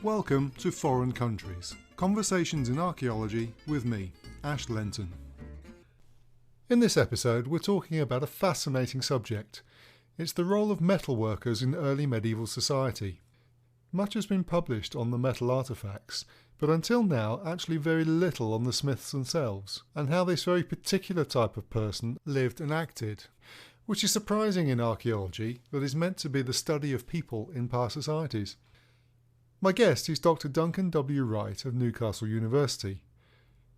Welcome to Foreign Countries, Conversations in Archaeology with me, Ash Lenton. In this episode we're talking about a fascinating subject. It's the role of metalworkers in early medieval society. Much has been published on the metal artefacts, but until now actually very little on the smiths themselves, and how this very particular type of person lived and acted, which is surprising in archaeology that is meant to be the study of people in past societies. My guest is Dr. Duncan W Wright of Newcastle University.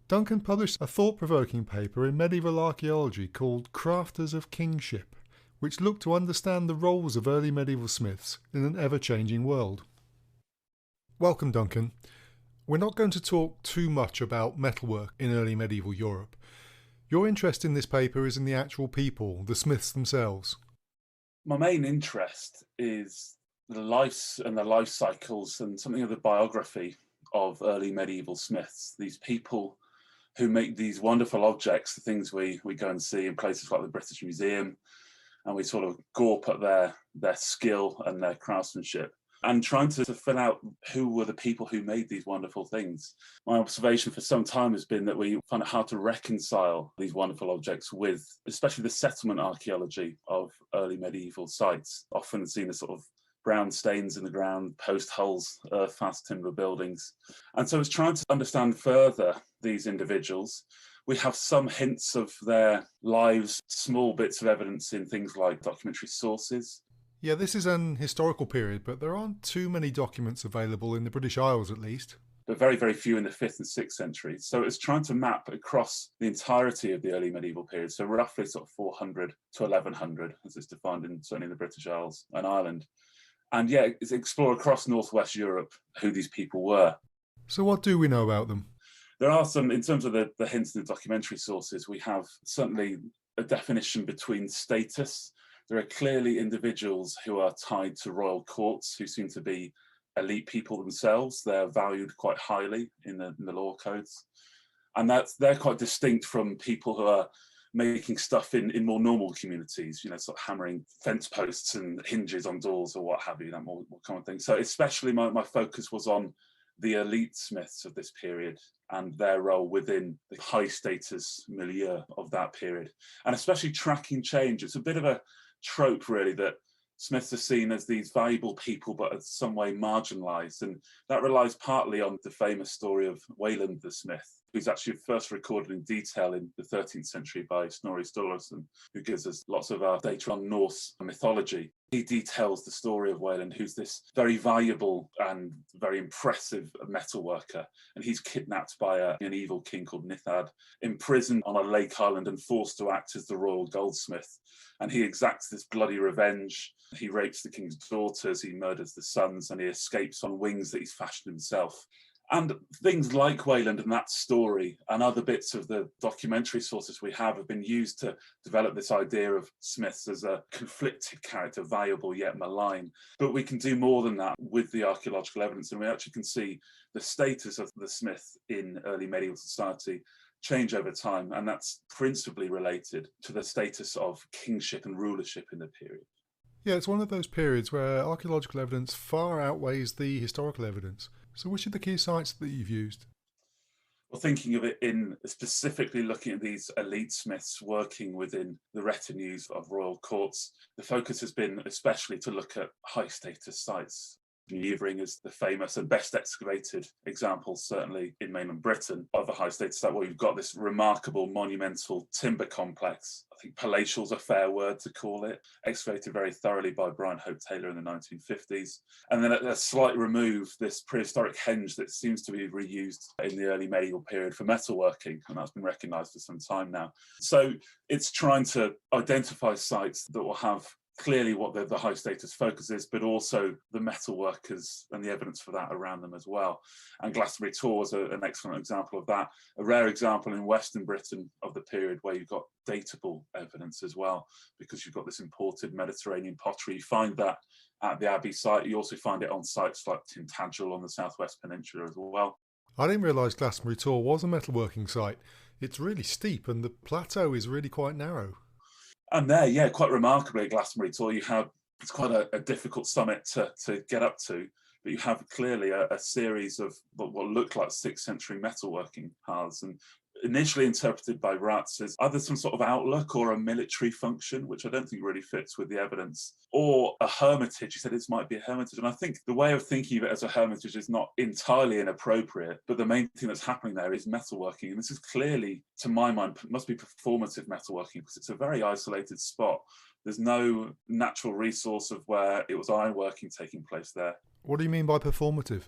Duncan published a thought-provoking paper in medieval archaeology called Crafters of Kingship, which looked to understand the roles of early medieval smiths in an ever-changing world. Welcome, Duncan. We're not going to talk too much about metalwork in early medieval Europe. Your interest in this paper is in the actual people, the smiths themselves. My main interest is the lives and the life cycles and something of the biography of early medieval smiths, these people who make these wonderful objects, the things we go and see in places like the British Museum, and we sort of gawp at their skill and their craftsmanship, and trying to fill out who were the people who made these wonderful things. My observation for some time has been that we find it hard to reconcile these wonderful objects with, especially the settlement archaeology of early medieval sites, often seen as sort of brown stains in the ground, post holes, earth-fast timber buildings. And so it's trying to understand further these individuals. We have some hints of their lives, small bits of evidence in things like documentary sources. Yeah, this is an historical period, but there aren't too many documents available in the British Isles, at least. But very, very few in the 5th and 6th centuries. So it's trying to map across the entirety of the early medieval period, so roughly sort of 400 to 1100, as it's defined certainly in the British Isles and Ireland. And yeah, it's explore across Northwest Europe who these people were. So what do we know about them? There are some, in terms of the hints in the documentary sources, we have certainly a definition between status. There are clearly individuals who are tied to royal courts who seem to be elite people themselves. They're valued quite highly in the law codes. And they're quite distinct from people who are making stuff in more normal communities, you know, sort of hammering fence posts and hinges on doors or what have you, that more common thing. So especially my focus was on the elite smiths of this period and their role within the high status milieu of that period, and especially tracking change. It's a bit of a trope really that smiths are seen as these valuable people but in some way marginalised, and that relies partly on the famous story of Wayland the Smith, who's actually first recorded in detail in the 13th century by Snorri Sturluson, who gives us lots of our data on Norse mythology. He details the story of Wayland, who's this very valuable and very impressive metal worker, and he's kidnapped by an evil king called Nithad, imprisoned on a lake island and forced to act as the royal goldsmith. And he exacts this bloody revenge. He rapes the king's daughters, he murders the sons, and he escapes on wings that he's fashioned himself. And things like Wayland and that story and other bits of the documentary sources we have been used to develop this idea of smiths as a conflicted character, valuable yet malign. But we can do more than that with the archaeological evidence, and we actually can see the status of the smith in early medieval society change over time, and that's principally related to the status of kingship and rulership in the period. Yeah, it's one of those periods where archaeological evidence far outweighs the historical evidence. So which are the key sites that you've used? Well, thinking of it in specifically looking at these elite smiths working within the retinues of royal courts, the focus has been especially to look at high status sites. Yeavering is the famous and best excavated example, certainly in mainland Britain, of a high status site where you've got this remarkable monumental timber complex. I think palatial is a fair word to call it, excavated very thoroughly by Brian Hope Taylor in the 1950s. And then at a slight remove, this prehistoric henge that seems to be reused in the early medieval period for metalworking, and that's been recognised for some time now. So it's trying to identify sites that will have clearly what the high status focus is, but also the metal workers and the evidence for that around them as well. And Glastonbury Tor is an excellent example of that, a rare example in Western Britain of the period where you've got datable evidence as well, because you've got this imported Mediterranean pottery. You find that at the Abbey site. You also find it on sites like Tintagel on the southwest peninsula as well. I didn't realise Glastonbury Tor was a metalworking site. It's really steep and the plateau is really quite narrow. And there, yeah, quite remarkably at Glastonbury Tor, it's quite a difficult summit to get up to. but you have clearly a series of what look like 6th century metalworking hearths, and initially interpreted by Ratz as either some sort of outlook or a military function, which I don't think really fits with the evidence, or a hermitage. He said this might be a hermitage. And I think the way of thinking of it as a hermitage is not entirely inappropriate, but the main thing that's happening there is metalworking. And this is clearly, to my mind, must be performative metalworking, because it's a very isolated spot. There's no natural resource of where it was ironworking taking place there. What do you mean by performative?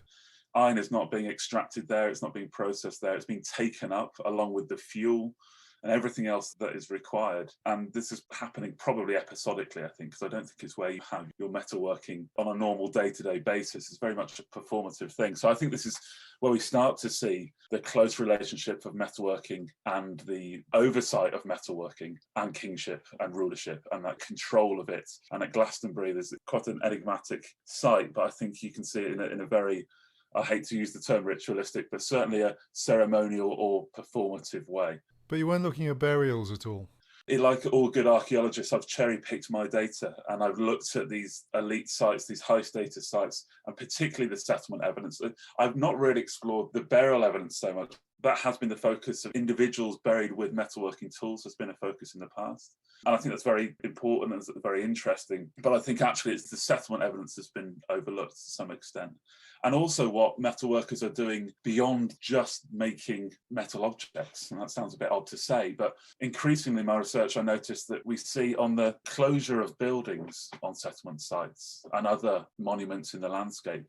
Iron is not being extracted there, it's not being processed there, it's being taken up along with the fuel and everything else that is required. And this is happening probably episodically, I think, because I don't think it's where you have your metalworking on a normal day-to-day basis. It's very much a performative thing. So I think this is where we start to see the close relationship of metalworking and the oversight of metalworking and kingship and rulership and that control of it. And at Glastonbury, there's quite an enigmatic site, but I think you can see it in a very, I hate to use the term ritualistic, but certainly a ceremonial or performative way. But you weren't looking at burials at all? Like all good archaeologists, I've cherry-picked my data and I've looked at these elite sites, these high-status sites, and particularly the settlement evidence. I've not really explored the burial evidence so much. That has been the focus of individuals buried with metalworking tools, has been a focus in the past. And I think that's very important and very interesting. But I think actually it's the settlement evidence that's been overlooked to some extent. And also what metalworkers are doing beyond just making metal objects. And that sounds a bit odd to say, but increasingly in my research, I noticed that we see on the closure of buildings on settlement sites and other monuments in the landscape,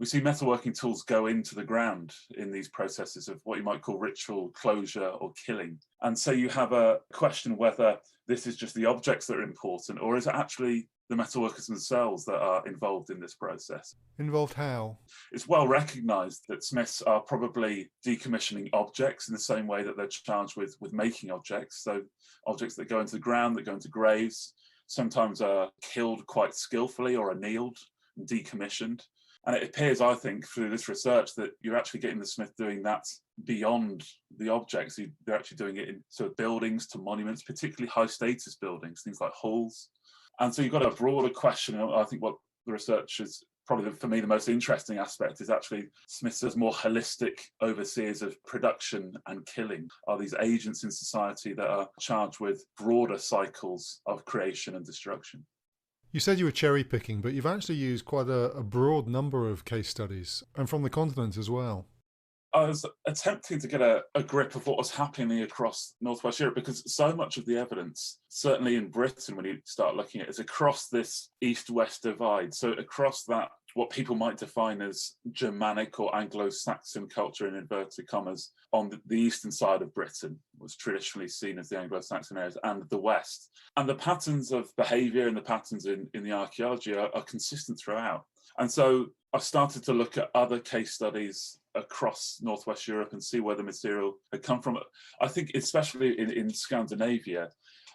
we see metalworking tools go into the ground in these processes of what you might call ritual closure or killing. And so you have a question whether this is just the objects that are important, or is it actually the metalworkers themselves that are involved in this process. Involved how? It's well recognised that smiths are probably decommissioning objects in the same way that they're charged with making objects. So objects that go into the ground, that go into graves, sometimes are killed quite skillfully or annealed and decommissioned. And it appears, I think, through this research that you're actually getting the smith doing that beyond the objects. They're actually doing it in sort of buildings to monuments, particularly high status buildings, things like halls. And so you've got a broader question. I think what the research is probably, for me, the most interesting aspect is actually smiths as more holistic overseers of production and killing, are these agents in society that are charged with broader cycles of creation and destruction. You said you were cherry picking, but you've actually used quite a broad number of case studies, and from the continent as well. I was attempting to get a grip of what was happening across Northwest Europe, because so much of the evidence, certainly in Britain, when you start looking at it, is across this east-west divide. So across that, what people might define as Germanic or Anglo-Saxon culture, in inverted commas, on the eastern side of Britain, was traditionally seen as the Anglo-Saxon areas, and the west. And the patterns of behaviour and the patterns in the archaeology are consistent throughout. And so I started to look at other case studies across Northwest Europe and see where the material had come from. I think especially in Scandinavia,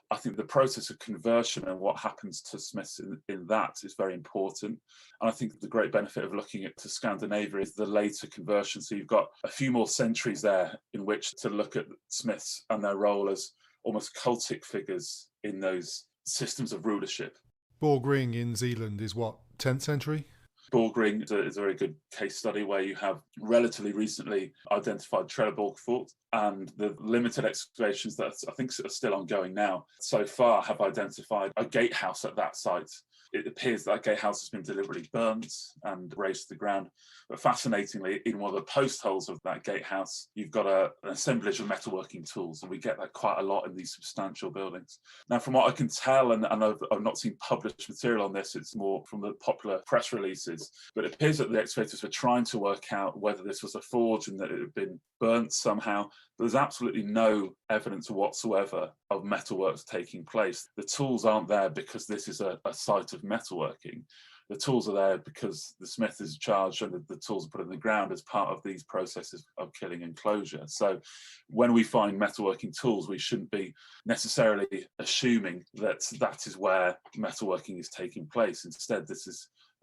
I think the process of conversion and what happens to smiths in that is very important. And I think the great benefit of looking at to Scandinavia is the later conversion. So you've got a few more centuries there in which to look at smiths and their role as almost cultic figures in those systems of rulership. Borgring in Zealand is what, 10th century? Borgring is a very good case study where you have relatively recently identified Trelleborg Fort, and the limited excavations that I think are still ongoing now so far have identified a gatehouse at that site. It appears that gatehouse has been deliberately burnt and razed to the ground. But fascinatingly, in one of the post holes of that gatehouse, you've got an assemblage of metalworking tools, and we get that quite a lot in these substantial buildings. Now, from what I can tell, and I've not seen published material on this, it's more from the popular press releases, but it appears that the excavators were trying to work out whether this was a forge and that it had been burnt somehow. There's absolutely no evidence whatsoever of metalworks taking place. The tools aren't there because this is a site of metalworking. The tools are there because the smith is charged and the tools are put in the ground as part of these processes of killing and closure. So when we find metalworking tools, we shouldn't be necessarily assuming that that is where metalworking is taking place. Instead,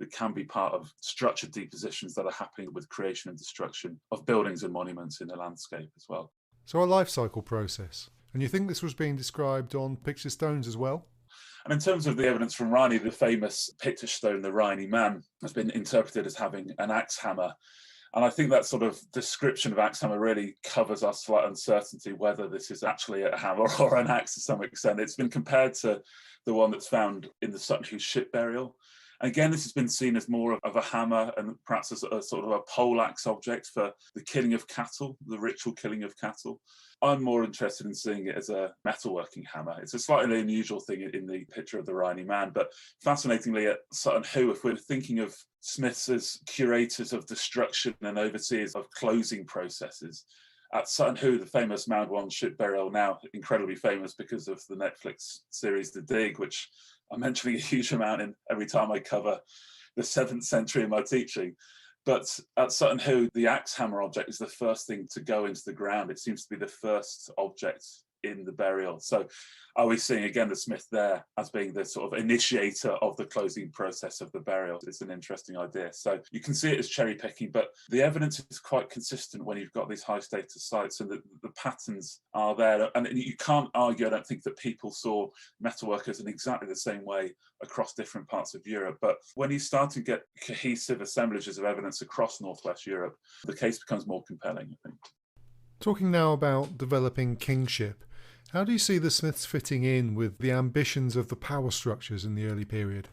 it can be part of structured depositions that are happening with creation and destruction of buildings and monuments in the landscape as well. So a life cycle process. And you think this was being described on picture stones as well? And in terms of the evidence from Rhynie, the famous Pictish stone, the Rhynie man, has been interpreted as having an axe hammer. And I think that sort of description of axe hammer really covers our slight uncertainty whether this is actually a hammer or an axe to some extent. It's been compared to the one that's found in the Sutton Hoo ship burial. And again, this has been seen as more of a hammer and perhaps as a sort of a poleaxe object for the killing of cattle, the ritual killing of cattle. I'm more interested in seeing it as a metalworking hammer. It's a slightly unusual thing in the picture of the Rhynie man, but fascinatingly at Sutton Hoo, if we're thinking of smiths as curators of destruction and overseers of closing processes, at Sutton Hoo, the famous Mound 1 ship burial, now incredibly famous because of the Netflix series The Dig, which I'm mentioning a huge amount in every time I cover the 7th century in my teaching. But at Sutton Hoo, the axe hammer object is the first thing to go into the ground. It seems to be the first object in the burial. So are we seeing again the smith there as being the sort of initiator of the closing process of the burial? It's an interesting idea. So you can see it as cherry picking, but the evidence is quite consistent when you've got these high status sites, and the patterns are there. And you can't argue, I don't think, that people saw metalworkers in exactly the same way across different parts of Europe. But when you start to get cohesive assemblages of evidence across Northwest Europe, the case becomes more compelling, I think. Talking now about developing kingship, how do you see the Smiths fitting in with the ambitions of the power structures in the early period?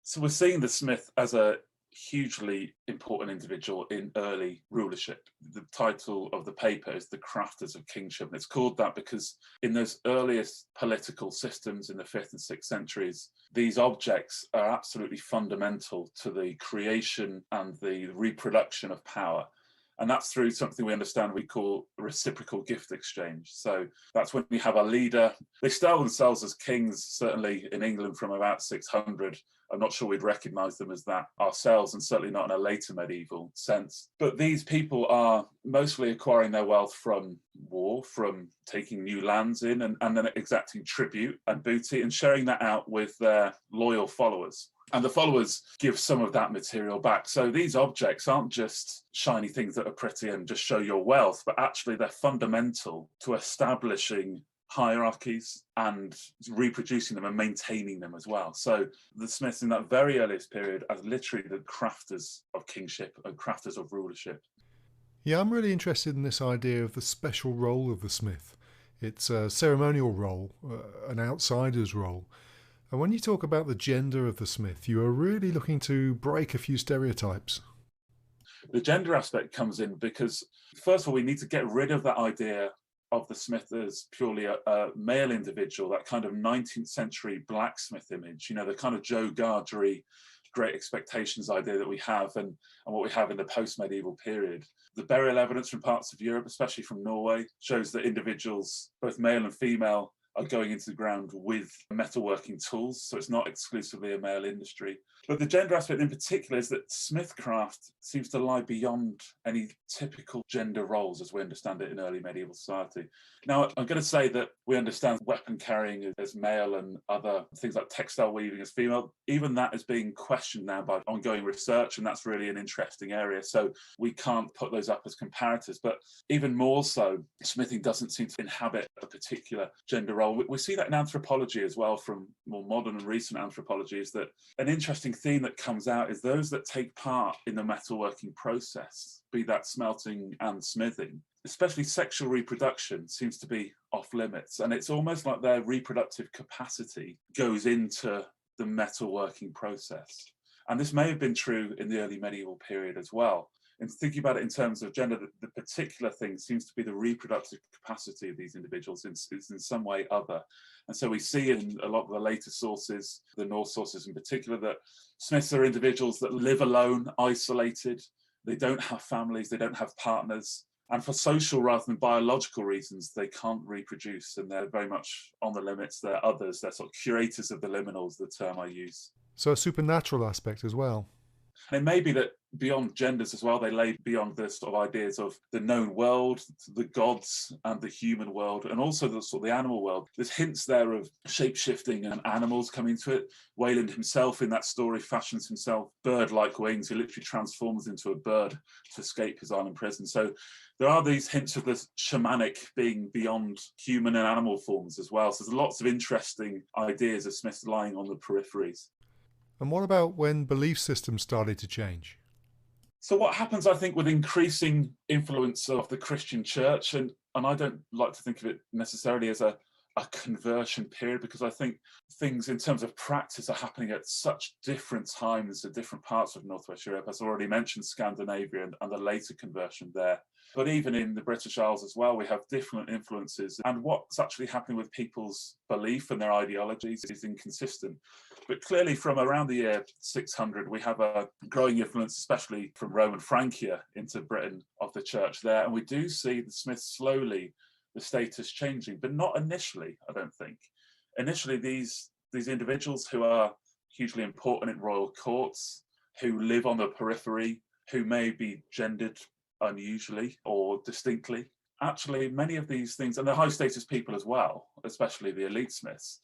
So we're seeing the Smith as a hugely important individual in early rulership. The title of the paper is The Crafters of Kingship, and it's called that because in those earliest political systems in the 5th and 6th centuries, these objects are absolutely fundamental to the creation and the reproduction of power. And that's through something we understand we call reciprocal gift exchange. So that's when you have a leader. They style themselves as kings, certainly in England from about 600. I'm not sure we'd recognise them as that ourselves, and certainly not in a later medieval sense. But these people are mostly acquiring their wealth from war, from taking new lands in and then exacting tribute and booty and sharing that out with their loyal followers. And the followers give some of that material back. So these objects aren't just shiny things that are pretty and just show your wealth, but actually they're fundamental to establishing hierarchies and reproducing them and maintaining them as well. So the Smiths in that very earliest period are literally the crafters of kingship and crafters of rulership. Yeah, I'm really interested in this idea of the special role of the smith. It's a ceremonial role, an outsider's role. And when you talk about the gender of the smith, you are really looking to break a few stereotypes. The gender aspect comes in because, first of all, we need to get rid of that idea of the smith as purely a male individual, that kind of 19th century blacksmith image, you know, the kind of Joe Gargery, Great Expectations idea that we have and what we have in the post-medieval period. The burial evidence from parts of Europe, especially from Norway, shows that individuals, both male and female, are going into the ground with metalworking tools, so it's not exclusively a male industry. But the gender aspect in particular is that smithcraft seems to lie beyond any typical gender roles as we understand it in early medieval society. Now, I'm going to say that we understand weapon carrying as male and other things like textile weaving as female. Even that is being questioned now by ongoing research, and that's really an interesting area. So we can't put those up as comparators, but even more so, smithing doesn't seem to inhabit a particular gender role. We see that in anthropology as well, from more modern and recent anthropology, is that an interesting theme that comes out is those that take part in the metalworking process, be that smelting and smithing, especially sexual reproduction, seems to be off limits. And it's almost like their reproductive capacity goes into the metalworking process. And this may have been true in the early medieval period as well. And thinking about it in terms of gender, the particular thing seems to be the reproductive capacity of these individuals is in some way other. And so we see in a lot of the later sources, the Norse sources in particular, that smiths are individuals that live alone, isolated. They don't have families, they don't have partners. And for social rather than biological reasons, they can't reproduce, and they're very much on the limits. They're others, they're sort of curators of the liminals, the term I use. So a supernatural aspect as well. And it may be that beyond genders as well, they lay beyond the sort of ideas of the known world, the gods and the human world, and also the sort of the animal world. There's hints there of shape-shifting and animals coming into it. Wayland himself in that story fashions himself bird-like wings. He literally transforms into a bird to escape his island prison. So there are these hints of the shamanic being beyond human and animal forms as well. So there's lots of interesting ideas of Smiths lying on the peripheries. And what about when belief systems started to change? So what happens, I think, with increasing influence of the Christian church, and I don't like to think of it necessarily as a conversion period, because I think things in terms of practice are happening at such different times in different parts of Northwest Europe. As I already mentioned, Scandinavia and the later conversion there. But even in the British Isles as well, we have different influences. And what's actually happening with people's belief and their ideologies is inconsistent. But clearly from around the year 600, we have a growing influence, especially from Roman Francia into Britain, of the church there. And we do see the Smiths slowly, the status changing, but not initially, I don't think. Initially, these individuals who are hugely important in royal courts, who live on the periphery, who may be gendered unusually or distinctly. Actually, many of these things, and they're high status people as well, especially the elite Smiths,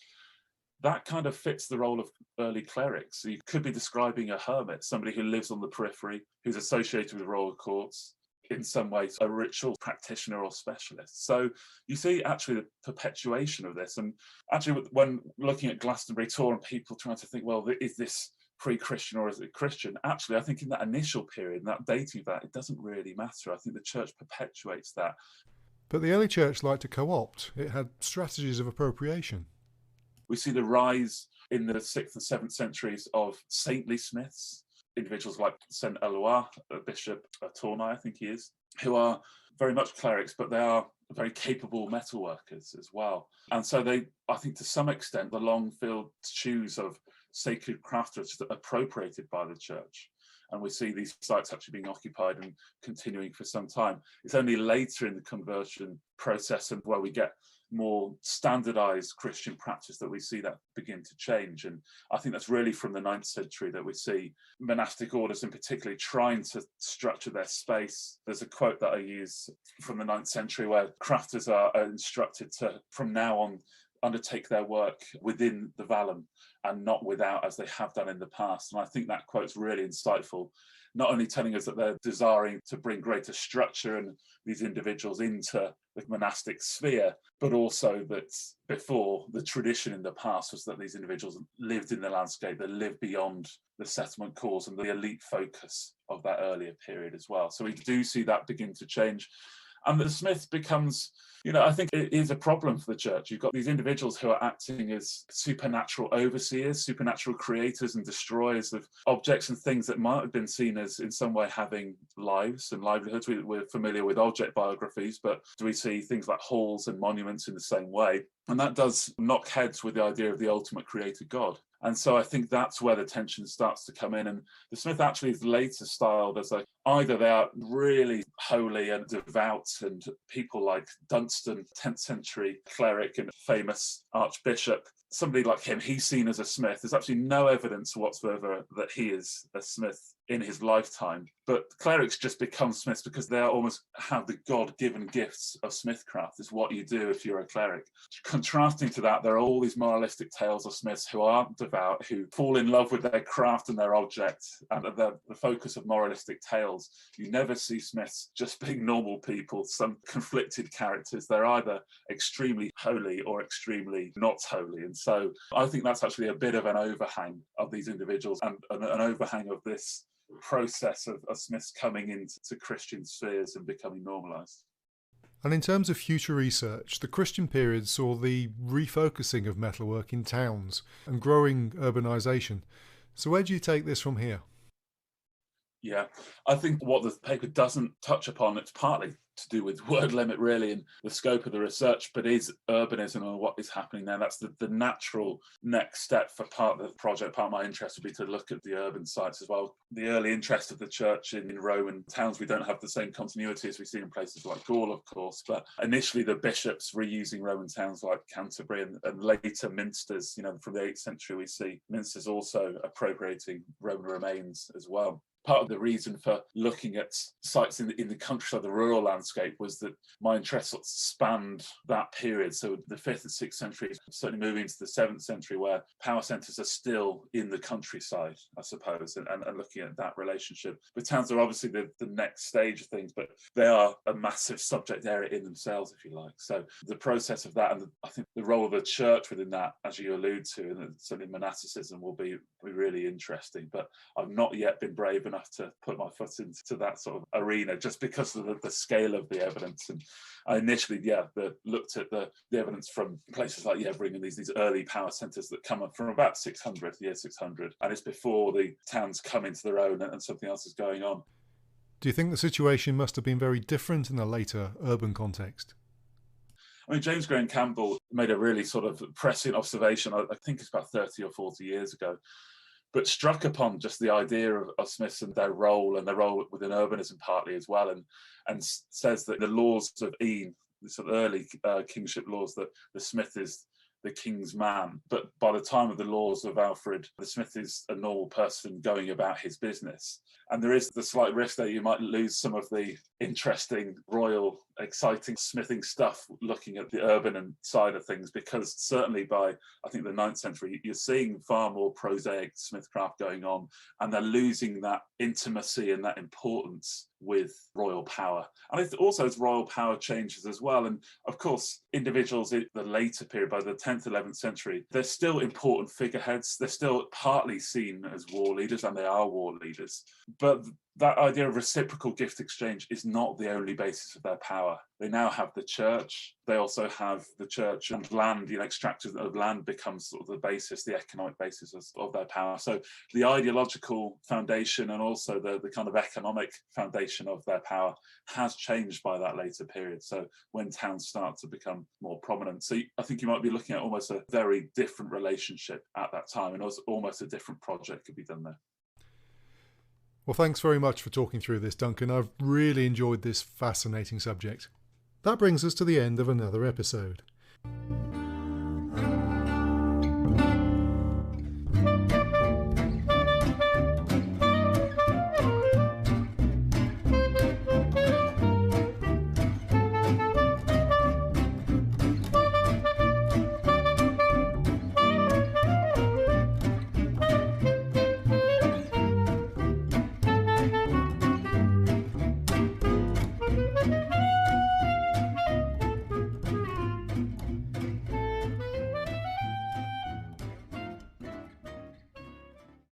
that kind of fits the role of early clerics. So you could be describing a hermit, somebody who lives on the periphery, who's associated with royal courts, in some ways a ritual practitioner or specialist. So you see actually the perpetuation of this. And actually when looking at Glastonbury Tour and people trying to think, well, is this pre-Christian or is it Christian? Actually, I think in that initial period, that dating of that, it doesn't really matter. I think the church perpetuates that. But the early church liked to co-opt. It had strategies of appropriation. We see the rise in the 6th and 7th centuries of saintly Smiths, individuals like St. Eloi, Bishop Tournai, I think he is, who are very much clerics, but they are very capable metalworkers as well. And so they, I think to some extent, the long-filled shoes of sacred crafters are appropriated by the church. And we see these sites actually being occupied and continuing for some time. It's only later in the conversion process and where we get more standardized Christian practice that we see that begin to change. And I think that's really from the 9th century that we see monastic orders in particular trying to structure their space. There's a quote that I use from the 9th century where crafters are instructed to, from now on, undertake their work within the vallum and not without, as they have done in the past. And I think that quote's really insightful, not only telling us that they're desiring to bring greater structure and these individuals into the monastic sphere, but also that before, the tradition in the past was that these individuals lived in the landscape, they lived beyond the settlement cores and the elite focus of that earlier period as well. So we do see that begin to change. And the Smith becomes, I think it is a problem for the church. You've got these individuals who are acting as supernatural overseers, supernatural creators and destroyers of objects and things that might have been seen as in some way having lives and livelihoods. We're familiar with object biographies, but do we see things like halls and monuments in the same way? And that does knock heads with the idea of the ultimate creator God. And so I think that's where the tension starts to come in. And the Smith actually is later styled as either they are really holy and devout, and people like Dunstan, 10th century cleric and famous archbishop, somebody like him, he's seen as a Smith. There's actually no evidence whatsoever that he is a Smith in his lifetime. But clerics just become Smiths because they almost have the God-given gifts of smithcraft. It's what you do if you're a cleric. Contrasting to that, there are all these moralistic tales of Smiths who aren't devout, who fall in love with their craft and their object, and the focus of moralistic tales. You never see Smiths just being normal people, some conflicted characters. They're either extremely holy or extremely not holy. And so I think that's actually a bit of an overhang of these individuals and an overhang of this process of Smiths coming into Christian spheres and becoming normalised. And in terms of future research, the Christian period saw the refocusing of metalwork in towns and growing urbanisation. So where do you take this from here? Yeah, I think what the paper doesn't touch upon, it's partly to do with word limit really and the scope of the research, but is urbanism and what is happening now. That's the natural next step for part of the project. Part of my interest would be to look at the urban sites as well. The early interest of the church in Roman towns, we don't have the same continuity as we see in places like Gaul, of course, but initially the bishops reusing Roman towns like Canterbury and later Minsters, from the 8th century we see Minsters also appropriating Roman remains as well. Part of the reason for looking at sites in the countryside, the rural landscape, was that my interest sort of spanned that period. So the 5th and 6th centuries, certainly moving into the 7th century, where power centres are still in the countryside, I suppose, and looking at that relationship. The towns are obviously the next stage of things, but they are a massive subject area in themselves, if you like. So the process of that, and I think the role of the church within that, as you allude to, and certainly monasticism, will be really interesting. But I've not yet been brave enough to put my foot into that sort of arena, just because of the scale of the evidence. And I initially, looked at the evidence from places like bringing these early power centres that come up from about 600, year 600, and it's before the towns come into their own and something else is going on. Do you think the situation must have been very different in a later urban context? I mean, James Graham Campbell made a really sort of prescient observation, I think it's about 30 or 40 years ago, but struck upon just the idea of smiths and their role within urbanism partly as well, and says that the laws of Ene, the sort of early kingship laws, that the smith is the king's man, but by the time of the laws of Alfred, the smith is a normal person going about his business. And there is the slight risk that you might lose some of the interesting, royal, exciting smithing stuff looking at the urban side of things, because certainly by, I think, the 9th century, you're seeing far more prosaic smithcraft going on, and they're losing that intimacy and that importance with royal power. And it's also as royal power changes as well. And of course, individuals in the later period, by the 10th, 11th century, they're still important figureheads. They're still partly seen as war leaders, and they are war leaders. But that idea of reciprocal gift exchange is not the only basis of their power. They now have the church. They also have the church and land. Extraction of land becomes sort of the basis, the economic basis of their power. So the ideological foundation and also the kind of economic foundation of their power has changed by that later period. So when towns start to become more prominent. So I think you might be looking at almost a very different relationship at that time, and also almost a different project could be done there. Well, thanks very much for talking through this, Duncan. I've really enjoyed this fascinating subject. That brings us to the end of another episode.